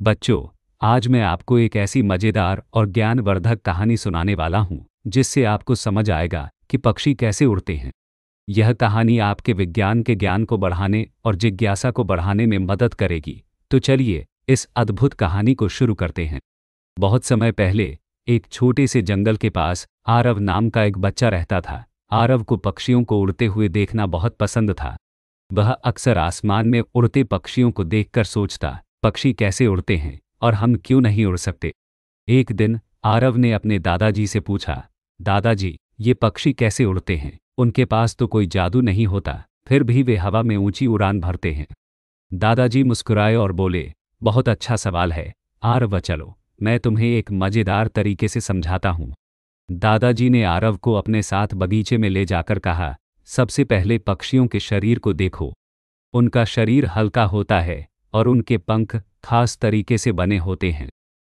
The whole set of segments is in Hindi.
बच्चों, आज मैं आपको एक ऐसी मज़ेदार और ज्ञानवर्धक कहानी सुनाने वाला हूँ जिससे आपको समझ आएगा कि पक्षी कैसे उड़ते हैं। यह कहानी आपके विज्ञान के ज्ञान को बढ़ाने और जिज्ञासा को बढ़ाने में मदद करेगी। तो चलिए इस अद्भुत कहानी को शुरू करते हैं। बहुत समय पहले एक छोटे से जंगल के पास आरव नाम का एक बच्चा रहता था। आरव को पक्षियों को उड़ते हुए देखना बहुत पसंद था। वह अक्सर आसमान में उड़ते पक्षियों को देखकर सोचता, पक्षी कैसे उड़ते हैं और हम क्यों नहीं उड़ सकते। एक दिन आरव ने अपने दादाजी से पूछा, दादाजी, ये पक्षी कैसे उड़ते हैं? उनके पास तो कोई जादू नहीं होता, फिर भी वे हवा में ऊंची उड़ान भरते हैं। दादाजी मुस्कुराए और बोले, बहुत अच्छा सवाल है आरव, चलो मैं तुम्हें एक मज़ेदार तरीके से समझाता हूँ। दादाजी ने आरव को अपने साथ बगीचे में ले जाकर कहा, सबसे पहले पक्षियों के शरीर को देखो। उनका शरीर हल्का होता है और उनके पंख खास तरीके से बने होते हैं।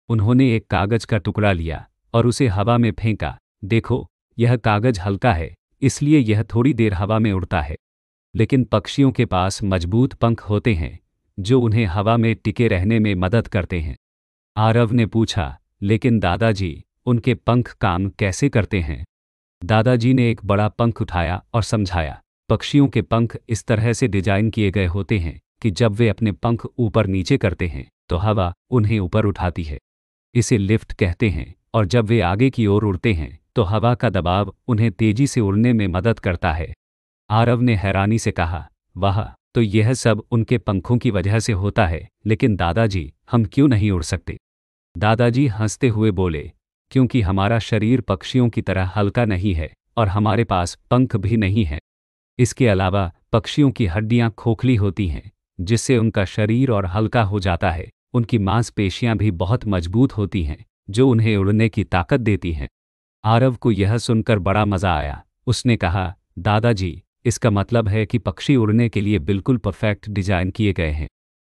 उन्होंने एक कागज का टुकड़ा लिया और उसे हवा में फेंका। देखो, यह कागज हल्का है, इसलिए यह थोड़ी देर हवा में उड़ता है। लेकिन पक्षियों के पास मजबूत पंख होते हैं जो उन्हें हवा में टिके रहने में मदद करते हैं। आरव ने पूछा, लेकिन दादाजी, उनके पंख काम कैसे करते हैं? दादाजी ने एक बड़ा पंख उठाया और समझाया, पक्षियों के पंख इस तरह से डिजाइन किए गए होते हैं कि जब वे अपने पंख ऊपर नीचे करते हैं तो हवा उन्हें ऊपर उठाती है। इसे लिफ्ट कहते हैं, और जब वे आगे की ओर उड़ते हैं तो हवा का दबाव उन्हें तेजी से उड़ने में मदद करता है। आरव ने हैरानी से कहा, वाह, तो यह सब उनके पंखों की वजह से होता है, लेकिन दादाजी, हम क्यों नहीं उड़ सकते? दादाजी हंसते हुए बोले, क्योंकि हमारा शरीर पक्षियों की तरह हल्का नहीं है और हमारे पास पंख भी नहीं है। इसके अलावा पक्षियों की हड्डियां खोखली होती हैं, जिससे उनका शरीर और हल्का हो जाता है। उनकी मांसपेशियां भी बहुत मजबूत होती हैं, जो उन्हें उड़ने की ताकत देती हैं। आरव को यह सुनकर बड़ा मज़ा आया। उसने कहा, दादाजी, इसका मतलब है कि पक्षी उड़ने के लिए बिल्कुल परफेक्ट डिजाइन किए गए हैं।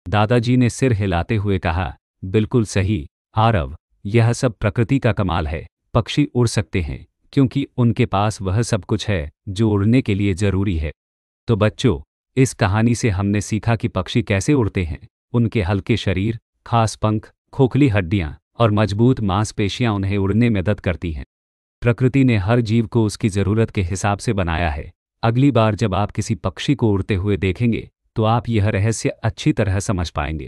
दादाजी ने सिर हिलाते हुए कहा, बिल्कुल सही आरव, यह सब प्रकृति का कमाल है। पक्षी उड़ सकते हैं क्योंकि उनके पास वह सब कुछ है जो उड़ने के लिए जरूरी है। तो बच्चों, इस कहानी से हमने सीखा कि पक्षी कैसे उड़ते हैं। उनके हल्के शरीर, खास पंख, खोखली हड्डियां और मजबूत मांसपेशियां उन्हें उड़ने में मदद करती हैं। प्रकृति ने हर जीव को उसकी ज़रूरत के हिसाब से बनाया है। अगली बार जब आप किसी पक्षी को उड़ते हुए देखेंगे तो आप यह रहस्य अच्छी तरह समझ पाएंगे।